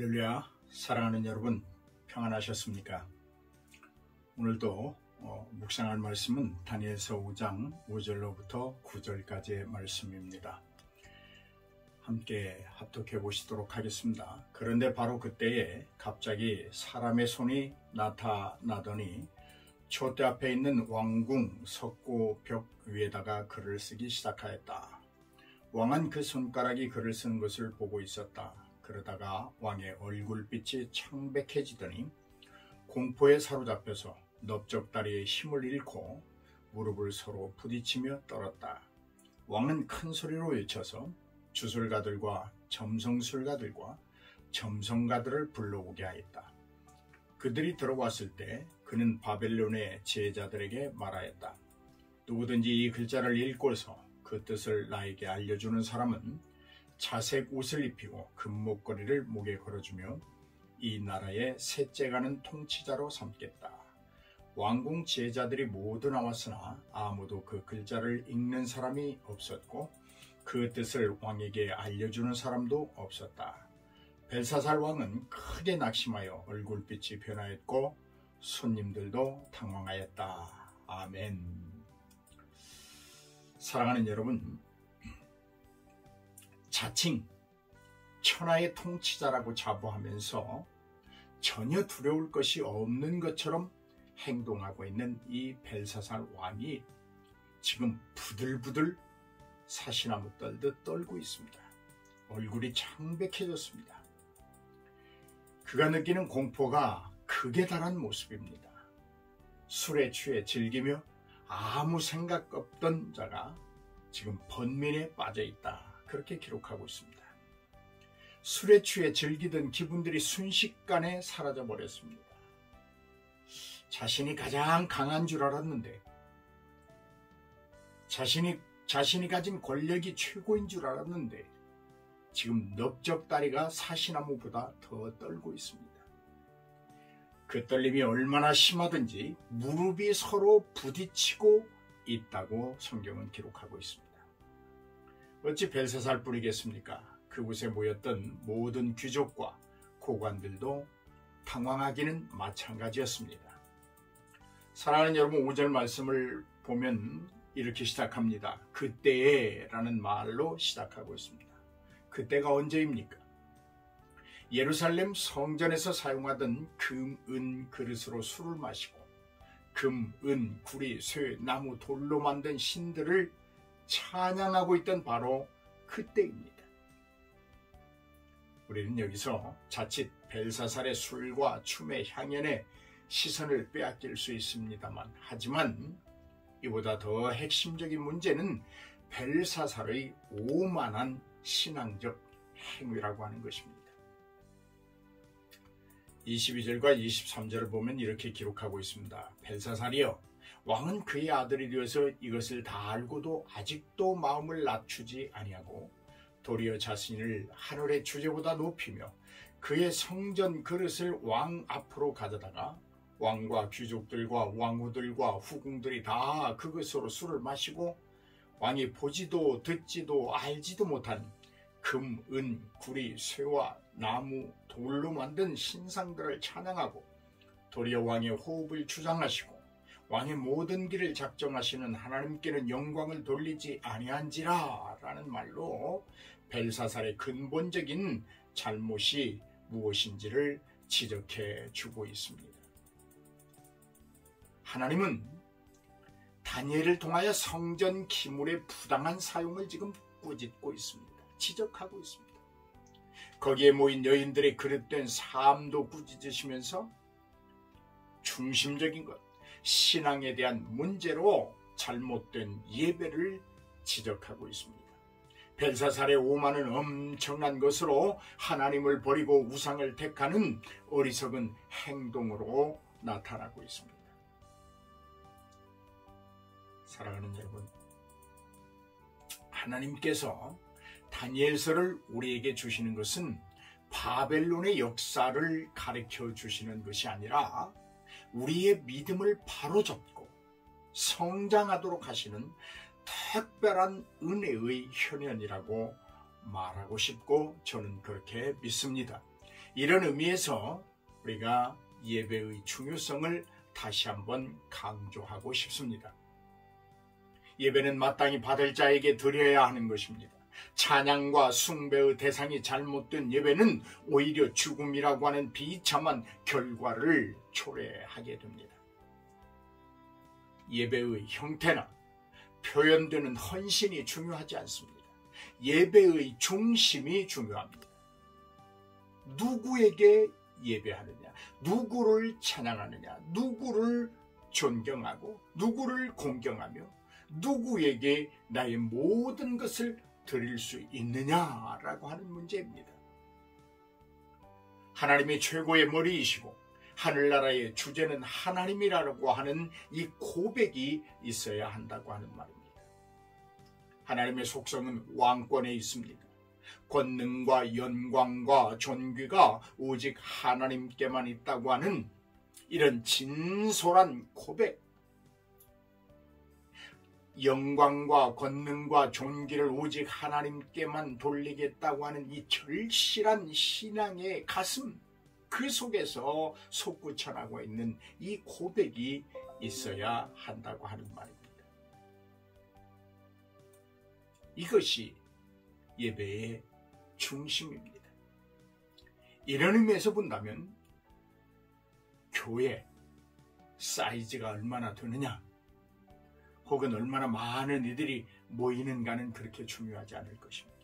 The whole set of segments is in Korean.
할렐루야, 사랑하는 여러분 평안하셨습니까? 오늘도 묵상할 말씀은 다니엘서 5장 5절로부터 9절까지의 말씀입니다. 함께 합독해 보시도록 하겠습니다. 그런데 바로 그때에 갑자기 사람의 손이 나타나더니 촛대 앞에 있는 왕궁 석고 벽 위에다가 글을 쓰기 시작하였다. 왕은 그 손가락이 글을 쓰는 것을 보고 있었다. 그러다가 왕의 얼굴빛이 창백해지더니 공포에 사로잡혀서 넓적다리의 힘을 잃고 무릎을 서로 부딪히며 떨었다. 왕은 큰 소리로 외쳐서 주술가들과 점성술가들과 점성가들을 불러오게 하였다. 그들이 들어왔을 때 그는 바벨론의 제자들에게 말하였다. 누구든지 이 글자를 읽고서 그 뜻을 나에게 알려주는 사람은 자색 옷을 입히고 금목걸이를 목에 걸어주며 이 나라의 셋째 가는 통치자로 삼겠다. 왕궁 제자들이 모두 나왔으나 아무도 그 글자를 읽는 사람이 없었고 그 뜻을 왕에게 알려주는 사람도 없었다. 벨사살 왕은 크게 낙심하여 얼굴빛이 변하였고 손님들도 당황하였다. 아멘. 사랑하는 여러분, 자칭 천하의 통치자라고 자부하면서 전혀 두려울 것이 없는 것처럼 행동하고 있는 이 벨사살 왕이 지금 부들부들 사시나무 떨듯 떨고 있습니다. 얼굴이 창백해졌습니다. 그가 느끼는 공포가 극에 달한 모습입니다. 술에 취해 즐기며 아무 생각 없던 자가 지금 번민에 빠져 있다. 그렇게 기록하고 있습니다. 술에 취해 즐기던 기분들이 순식간에 사라져 버렸습니다. 자신이 가장 강한 줄 알았는데, 자신이 가진 권력이 최고인 줄 알았는데 지금 넓적다리가 사시나무보다 더 떨고 있습니다. 그 떨림이 얼마나 심하든지 무릎이 서로 부딪히고 있다고 성경은 기록하고 있습니다. 어찌 벨사살 뿐이겠습니까? 그곳에 모였던 모든 귀족과 고관들도 당황하기는 마찬가지였습니다. 사랑하는 여러분, 5절 말씀을 보면 이렇게 시작합니다. 그때에 라는 말로 시작하고 있습니다. 그때가 언제입니까? 예루살렘 성전에서 사용하던 금, 은 그릇으로 술을 마시고 금, 은, 구리, 쇠, 나무, 돌로 만든 신들을 찬양하고 있던 바로 그때입니다. 우리는 여기서 자칫 벨사살의 술과 춤의 향연에 시선을 빼앗길 수 있습니다만, 하지만 이보다 더 핵심적인 문제는 벨사살의 오만한 신앙적 행위라고 하는 것입니다. 22절과 23절을 보면 이렇게 기록하고 있습니다. 벨사살이여, 왕은 그의 아들이 되어서 이것을 다 알고도 아직도 마음을 낮추지 아니하고 도리어 자신을 하늘의 주제보다 높이며 그의 성전 그릇을 왕 앞으로 가져다가 왕과 귀족들과 왕후들과 후궁들이 다 그것으로 술을 마시고 왕이 보지도 듣지도 알지도 못한 금, 은, 구리, 쇠와 나무, 돌로 만든 신상들을 찬양하고 도리어 왕의 호흡을 주장하시고 왕의 모든 길을 작정하시는 하나님께는 영광을 돌리지 아니한지라 라는 말로 벨사살의 근본적인 잘못이 무엇인지를 지적해 주고 있습니다. 하나님은 다니엘을 통하여 성전 기물의 부당한 사용을 지금 꾸짖고 있습니다. 지적하고 있습니다. 거기에 모인 여인들의 그릇된 삶도 꾸짖으시면서 중심적인 것, 신앙에 대한 문제로 잘못된 예배를 지적하고 있습니다. 벨사살의 오만은 엄청난 것으로 하나님을 버리고 우상을 택하는 어리석은 행동으로 나타나고 있습니다. 사랑하는 여러분, 하나님께서 다니엘서를 우리에게 주시는 것은 바벨론의 역사를 가르쳐 주시는 것이 아니라 우리의 믿음을 바로잡고 성장하도록 하시는 특별한 은혜의 현현이라고 말하고 싶고 저는 그렇게 믿습니다. 이런 의미에서 우리가 예배의 중요성을 다시 한번 강조하고 싶습니다. 예배는 마땅히 받을 자에게 드려야 하는 것입니다. 찬양과 숭배의 대상이 잘못된 예배는 오히려 죽음이라고 하는 비참한 결과를 초래하게 됩니다. 예배의 형태나 표현되는 헌신이 중요하지 않습니다. 예배의 중심이 중요합니다. 누구에게 예배하느냐, 누구를 찬양하느냐, 누구를 존경하고 누구를 공경하며 누구에게 나의 모든 것을 드릴 수 있느냐라고 하는 문제입니다. 하나님이 최고의 머리이시고 하늘나라의 주제는 하나님이라고 하는 이 고백이 있어야 한다고 하는 말입니다. 하나님의 속성은 왕권에 있습니다. 권능과 영광과 존귀가 오직 하나님께만 있다고 하는 이런 진솔한 고백, 영광과 권능과 존귀를 오직 하나님께만 돌리겠다고 하는 이 절실한 신앙의 가슴, 그 속에서 솟구쳐나고 있는 이 고백이 있어야 한다고 하는 말입니다. 이것이 예배의 중심입니다. 이런 의미에서 본다면 교회 사이즈가 얼마나 되느냐, 혹은 얼마나 많은 이들이 모이는가는 그렇게 중요하지 않을 것입니다.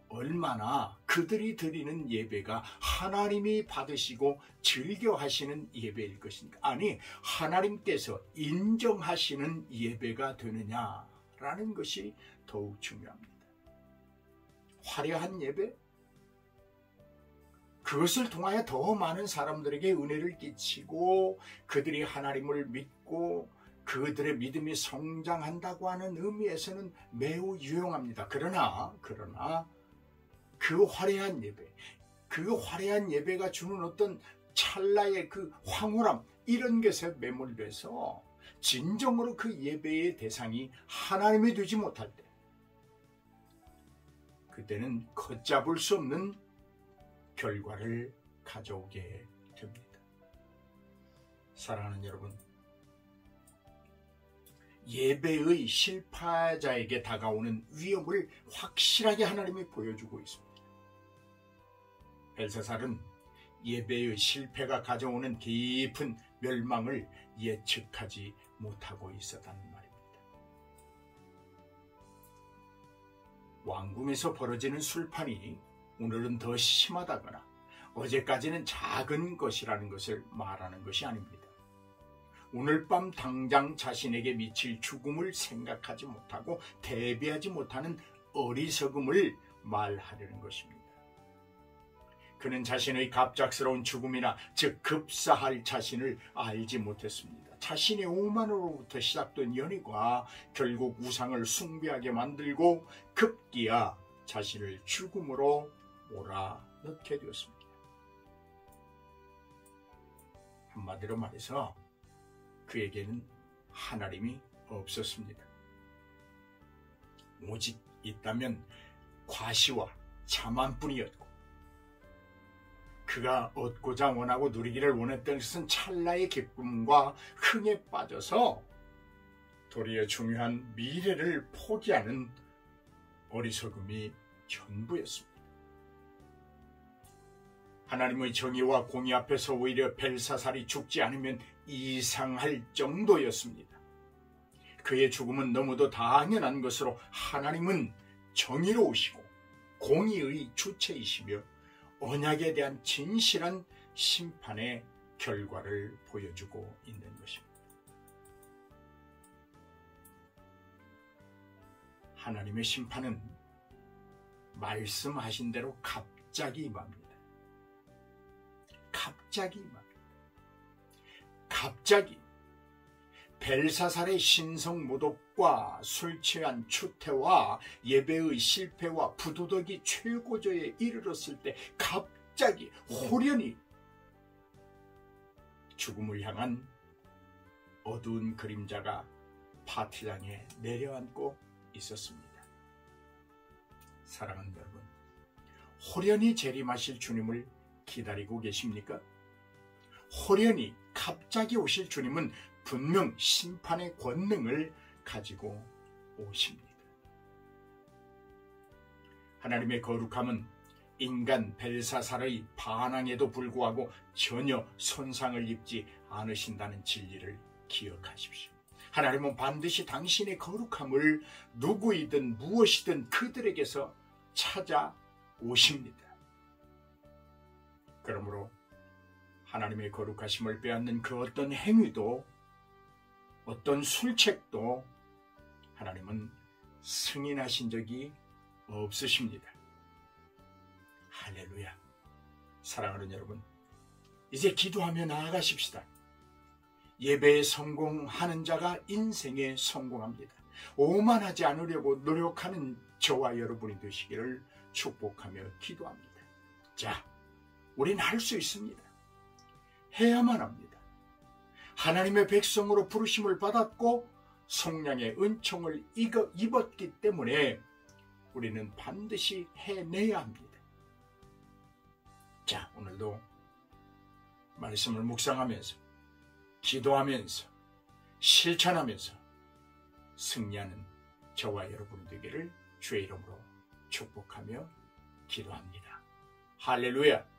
얼마나 그들이 드리는 예배가 하나님이 받으시고 즐겨하시는 예배일 것인가, 아니 하나님께서 인정하시는 예배가 되느냐라는 것이 더욱 중요합니다. 화려한 예배, 그것을 통하여 더 많은 사람들에게 은혜를 끼치고 그들이 하나님을 믿고 그들의 믿음이 성장한다고 하는 의미에서는 매우 유용합니다. 그러나 그 화려한 예배가 주는 어떤 찰나의 그 황홀함, 이런 것에 매몰돼서 진정으로 그 예배의 대상이 하나님이 되지 못할 때, 그때는 걷잡을 수 없는 결과를 가져오게 됩니다. 사랑하는 여러분, 예배의 실패자에게 다가오는 위험을 확실하게 하나님이 보여주고 있습니다. 벨사살은 예배의 실패가 가져오는 깊은 멸망을 예측하지 못하고 있었다는 말입니다. 왕궁에서 벌어지는 술판이 오늘은 더 심하다거나 어제까지는 작은 것이라는 것을 말하는 것이 아닙니다. 오늘 밤 당장 자신에게 미칠 죽음을 생각하지 못하고 대비하지 못하는 어리석음을 말하려는 것입니다. 그는 자신의 갑작스러운 죽음이나 즉 급사할 자신을 알지 못했습니다. 자신의 오만으로부터 시작된 연희가 결국 우상을 숭배하게 만들고 급기야 자신을 죽음으로 몰아넣게 되었습니다. 한마디로 말해서 그에게는 하나님이 없었습니다. 오직 있다면 과시와 자만뿐이었고, 그가 얻고자 원하고 누리기를 원했던 것은 찰나의 기쁨과 흥에 빠져서 도리어 중요한 미래를 포기하는 어리석음이 전부였습니다. 하나님의 정의와 공의 앞에서 오히려 벨사살이 죽지 않으면 이상할 정도였습니다. 그의 죽음은 너무도 당연한 것으로 하나님은 정의로우시고 공의의 주체이시며 언약에 대한 진실한 심판의 결과를 보여주고 있는 것입니다. 하나님의 심판은 말씀하신 대로 갑자기 임합니다. 갑자기 벨사살의 신성모독과 술 취한 추태와 예배의 실패와 부도덕이 최고조에 이르렀을 때 갑자기 호련히 죽음을 향한 어두운 그림자가 파티장에 내려앉고 있었습니다. 사랑하는 여러분, 호련히 재림하실 주님을 기다리고 계십니까? 호련히 갑자기 오실 주님은 분명 심판의 권능을 가지고 오십니다. 하나님의 거룩함은 인간 벨사살의 반항에도 불구하고 전혀 손상을 입지 않으신다는 진리를 기억하십시오. 하나님은 반드시 당신의 거룩함을 누구이든 무엇이든 그들에게서 찾아오십니다. 그러므로 하나님의 거룩하심을 빼앗는 그 어떤 행위도 어떤 술책도 하나님은 승인하신 적이 없으십니다. 할렐루야. 사랑하는 여러분, 이제 기도하며 나아가십시다. 예배에 성공하는 자가 인생에 성공합니다. 오만하지 않으려고 노력하는 저와 여러분이 되시기를 축복하며 기도합니다. 자, 우린 할 수 있습니다. 해야만 합니다. 하나님의 백성으로 부르심을 받았고 성령의 은총을 입었기 때문에 우리는 반드시 해내야 합니다. 자, 오늘도 말씀을 묵상하면서 기도하면서 실천하면서 승리하는 저와 여러분 되기를 주의 이름으로 축복하며 기도합니다. 할렐루야.